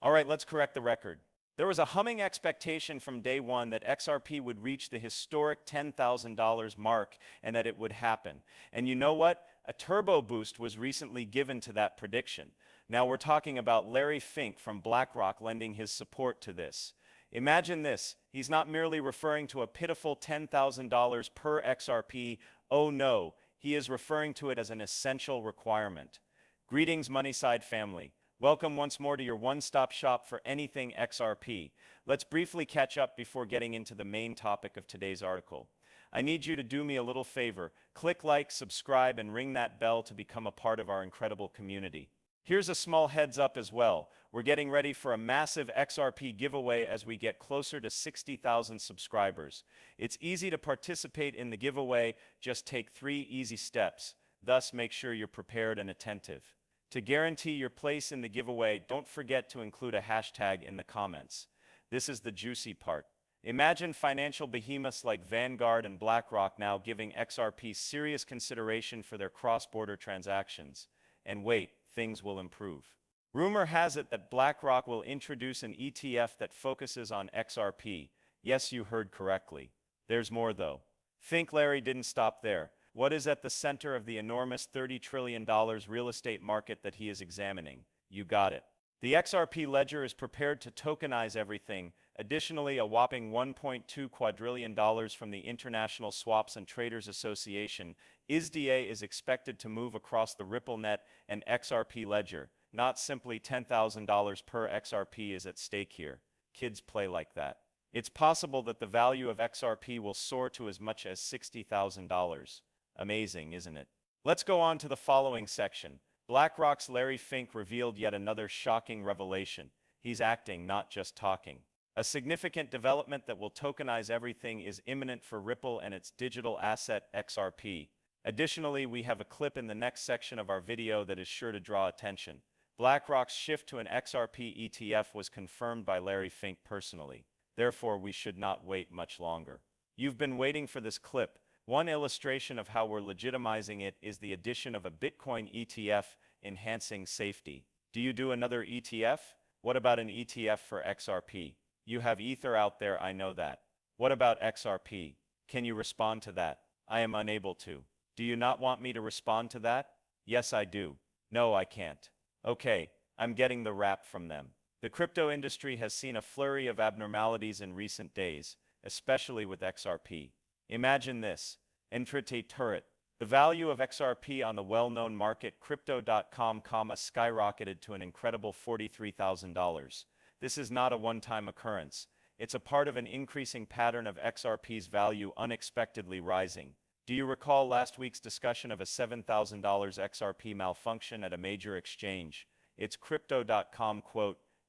All right, let's correct the record. There was a humming expectation from day one that XRP would reach the historic $10,000 mark and that it would happen. And you know what? A turbo boost was recently given to that prediction. Now we're talking about Larry Fink from Blackrock lending his support to this. Imagine this. He's not merely referring to a pitiful $10,000 per XRP. Oh no, he is referring to it as an essential requirement. Greetings, Moneyside family. Welcome once more to your one-stop shop for anything XRP. Let's briefly catch up before getting into the main topic of today's article. I need you to do me a little favor. Click like, subscribe, and ring that bell to become a part of our incredible community. Here's a small heads up as well. We're getting ready for a massive XRP giveaway as we get closer to 60,000 subscribers. It's easy to participate in the giveaway. Just take 3 easy steps. Thus, make sure you're prepared and attentive. To guarantee your place in the giveaway, don't forget to include a hashtag in the comments. This is the juicy part. Imagine financial behemoths like Vanguard and Blackrock now giving XRP serious consideration for their cross-border transactions. And wait, things will improve. Rumor has it that Blackrock will introduce an ETF that focuses on XRP. Yes, you heard correctly. There's more though. Think Larry didn't stop there. What is at the center of the enormous $30 trillion real estate market that he is examining? You got it. The XRP ledger is prepared to tokenize everything. Additionally, a whopping $1.2 quadrillion from the International Swaps and Traders Association, ISDA, is expected to move across the Ripple net and XRP ledger. Not simply $10,000 per XRP is at stake here. Kids play like that. It's possible that the value of XRP will soar to as much as $60,000. Amazing, isn't it? Let's go on to the following section. BlackRock's Larry Fink revealed yet another shocking revelation. He's acting, not just talking. A significant development that will tokenize everything is imminent for Ripple and its digital asset XRP. Additionally, we have a clip in the next section of our video that is sure to draw attention. BlackRock's shift to an XRP ETF was confirmed by Larry Fink personally. Therefore, we should not wait much longer. You've been waiting for this clip. One illustration of how we're legitimizing it is the addition of a Bitcoin ETF, enhancing safety. Do you do another ETF? What about an ETF for XRP? You have Ether out there, I know that. What about XRP? Can you respond to that? I am unable to. Do you not want me to respond to that? Yes, I do. No, I can't. Okay, I'm getting the rap from them. The crypto industry has seen a flurry of abnormalities in recent days, especially with XRP. Imagine this. Intraday turret. The value of XRP on the well-known market Crypto.com, skyrocketed to an incredible $43,000. This is not a one-time occurrence. It's a part of an increasing pattern of XRP's value unexpectedly rising. Do you recall last week's discussion of a $7,000 XRP malfunction at a major exchange? It's Crypto.com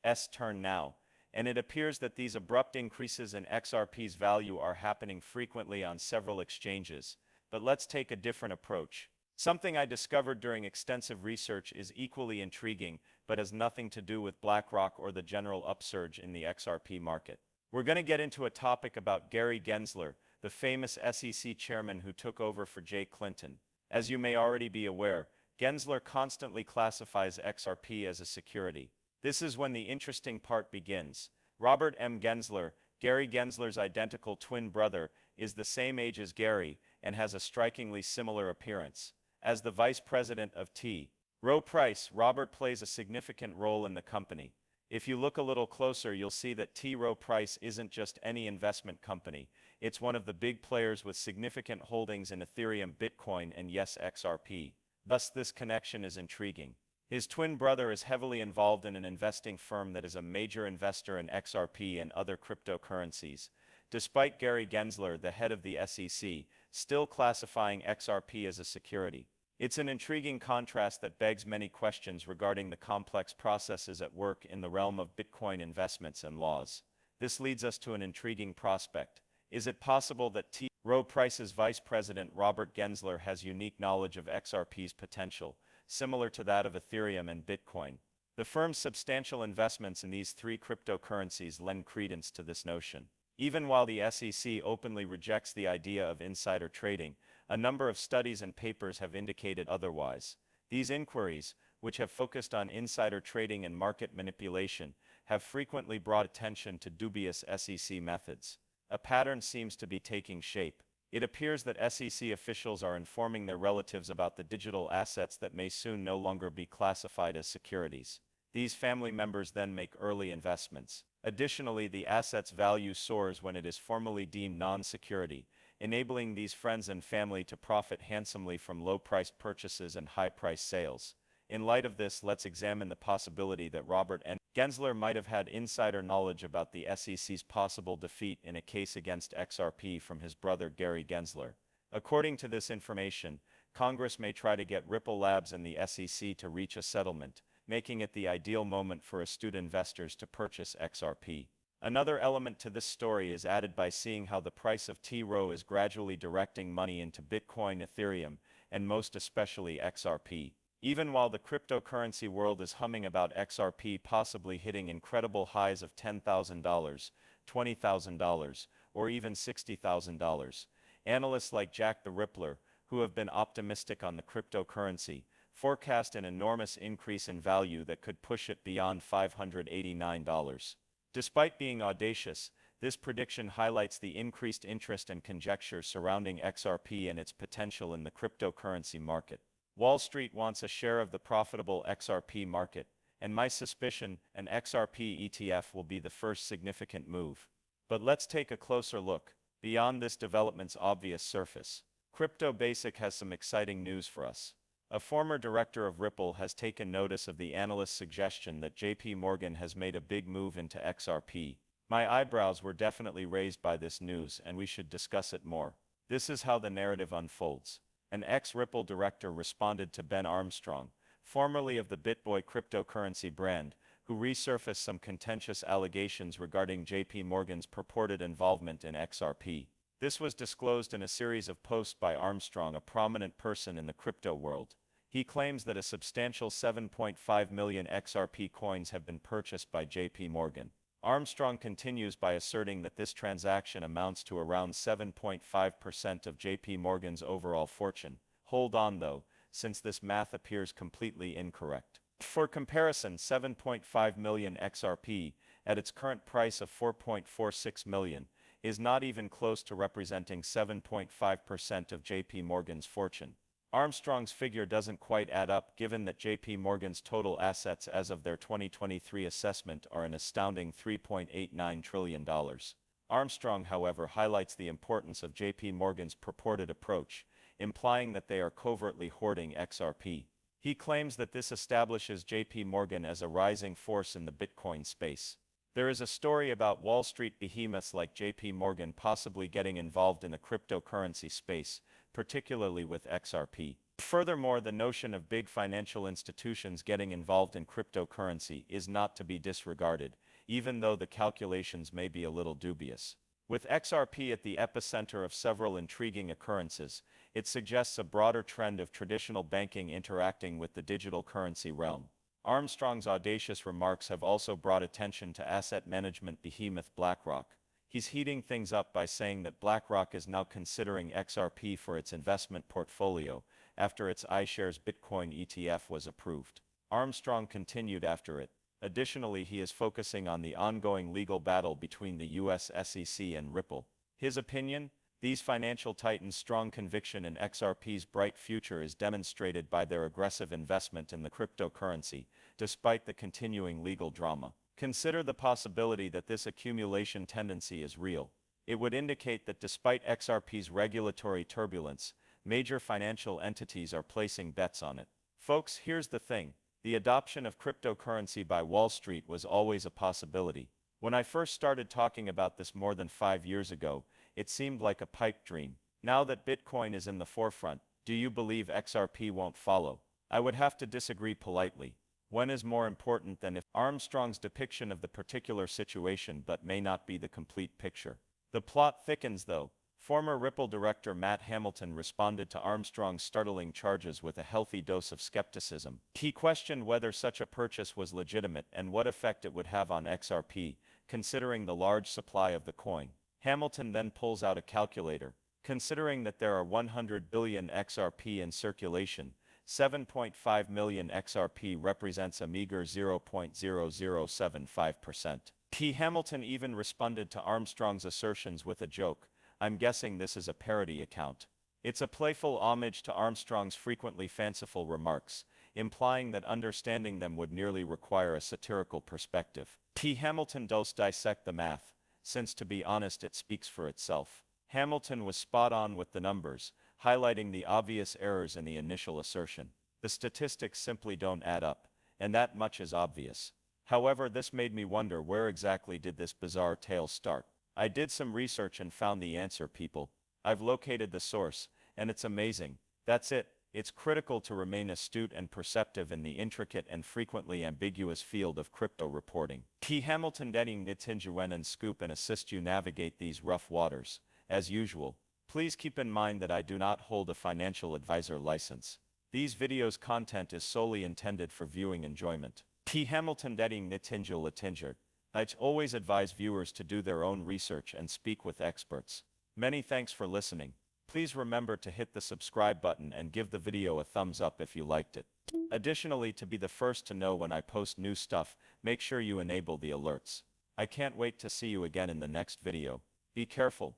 S turn now. And it appears that these abrupt increases in XRP's value are happening frequently on several exchanges. But let's take a different approach. Something I discovered during extensive research is equally intriguing, but has nothing to do with BlackRock or the general upsurge in the XRP market. We're going to get into a topic about Gary Gensler, the famous SEC chairman who took over for Jay Clinton. As you may already be aware, Gensler constantly classifies XRP as a security. This is when the interesting part begins. Robert M. Gensler, Gary Gensler's identical twin brother, is the same age as Gary and has a strikingly similar appearance. As the vice president of T. Rowe Price, Robert plays a significant role in the company. If you look a little closer, you'll see that T. Rowe Price isn't just any investment company. It's one of the big players with significant holdings in Ethereum, Bitcoin, and yes, XRP. Thus, this connection is intriguing. His twin brother is heavily involved in an investing firm that is a major investor in XRP and other cryptocurrencies. Despite Gary Gensler, the head of the SEC, still classifying XRP as a security. It's an intriguing contrast that begs many questions regarding the complex processes at work in the realm of Bitcoin investments and laws. This leads us to an intriguing prospect. Is it possible that T. Rowe Price's vice president Robert Gensler has unique knowledge of XRP's potential, similar to that of Ethereum and Bitcoin? The firm's substantial investments in these three cryptocurrencies lend credence to this notion. Even while the SEC openly rejects the idea of insider trading, a number of studies and papers have indicated otherwise. These inquiries, which have focused on insider trading and market manipulation, have frequently brought attention to dubious SEC methods. A pattern seems to be taking shape. It appears that SEC officials are informing their relatives about the digital assets that may soon no longer be classified as securities. These family members then make early investments. Additionally, the asset's value soars when it is formally deemed non-security, enabling these friends and family to profit handsomely from low-priced purchases and high-priced sales. In light of this, let's examine the possibility that Robert N. Gensler might have had insider knowledge about the SEC's possible defeat in a case against XRP from his brother Gary Gensler. According to this information, Congress may try to get Ripple Labs and the SEC to reach a settlement, making it the ideal moment for astute investors to purchase XRP. Another element to this story is added by seeing how the price of T. Rowe is gradually directing money into Bitcoin, Ethereum, and most especially XRP. Even while the cryptocurrency world is humming about XRP possibly hitting incredible highs of $10,000, $20,000, or even $60,000, analysts like Jack the Rippler, who have been optimistic on the cryptocurrency, forecast an enormous increase in value that could push it beyond $589. Despite being audacious, this prediction highlights the increased interest and conjecture surrounding XRP and its potential in the cryptocurrency market. Wall Street wants a share of the profitable XRP market, and my suspicion, an XRP ETF will be the first significant move. But let's take a closer look. Beyond this development's obvious surface, Crypto Basic has some exciting news for us. A former director of Ripple has taken notice of the analyst's suggestion that JP Morgan has made a big move into XRP. My eyebrows were definitely raised by this news, and we should discuss it more. This is how the narrative unfolds. An ex-Ripple director responded to Ben Armstrong, formerly of the BitBoy cryptocurrency brand, who resurfaced some contentious allegations regarding JP Morgan's purported involvement in XRP. This was disclosed in a series of posts by Armstrong, a prominent person in the crypto world. He claims that a substantial 7.5 million XRP coins have been purchased by JP Morgan. Armstrong continues by asserting that this transaction amounts to around 7.5% of JP Morgan's overall fortune. Hold on though, since this math appears completely incorrect. For comparison, 7.5 million XRP, at its current price of 4.46 million, is not even close to representing 7.5% of JP Morgan's fortune. Armstrong's figure doesn't quite add up given that JP Morgan's total assets as of their 2023 assessment are an astounding $3.89 trillion. Armstrong, however, highlights the importance of JP Morgan's purported approach, implying that they are covertly hoarding XRP. He claims that this establishes JP Morgan as a rising force in the Bitcoin space. There is a story about Wall Street behemoths like JP Morgan possibly getting involved in the cryptocurrency space, particularly with XRP. Furthermore, the notion of big financial institutions getting involved in cryptocurrency is not to be disregarded, even though the calculations may be a little dubious. With XRP at the epicenter of several intriguing occurrences, it suggests a broader trend of traditional banking interacting with the digital currency realm. Armstrong's audacious remarks have also brought attention to asset management behemoth Blackrock. He's heating things up by saying that Blackrock is now considering XRP for its investment portfolio after its iShares Bitcoin ETF was approved. Armstrong continued after it. Additionally, he is focusing on the ongoing legal battle between the US SEC and Ripple. His opinion? These financial titans' strong conviction in XRP's bright future is demonstrated by their aggressive investment in the cryptocurrency, despite the continuing legal drama. Consider the possibility that this accumulation tendency is real. It would indicate that despite XRP's regulatory turbulence, major financial entities are placing bets on it. Folks, here's the thing. The adoption of cryptocurrency by Wall Street was always a possibility. When I first started talking about this more than 5 years ago, it seemed like a pipe dream. Now that Bitcoin is in the forefront, do you believe XRP won't follow? I would have to disagree politely. When is more important than if? Armstrong's depiction of the particular situation but may not be the complete picture. The plot thickens though. Former Ripple director Matt Hamilton responded to Armstrong's startling charges with a healthy dose of skepticism. He questioned whether such a purchase was legitimate and what effect it would have on XRP, considering the large supply of the coin. Hamilton then pulls out a calculator. Considering that there are 100 billion XRP in circulation, 7.5 million XRP represents a meager 0.0075%. P. Hamilton even responded to Armstrong's assertions with a joke. I'm guessing this is a parody account. It's a playful homage to Armstrong's frequently fanciful remarks, implying that understanding them would nearly require a satirical perspective. P. Hamilton does dissect the math, since to be honest it speaks for itself. Hamilton was spot on with the numbers, highlighting the obvious errors in the initial assertion. The statistics simply don't add up, and that much is obvious. However, this made me wonder, where exactly did this bizarre tale start? I did some research and found the answer, people. I've located the source, and it's amazing. That's it. It's critical to remain astute and perceptive in the intricate and frequently ambiguous field of crypto reporting. P. Hamilton getting nitinjuen and scoop and assist you navigate these rough waters. As usual, please keep in mind that I do not hold a financial advisor license. These videos' content is solely intended for viewing enjoyment. P. Hamilton getting nitinja litinger. I always advise viewers to do their own research and speak with experts. Many thanks for listening. Please remember to hit the subscribe button and give the video a thumbs up if you liked it. Additionally, to be the first to know when I post new stuff, make sure you enable the alerts. I can't wait to see you again in the next video. Be careful.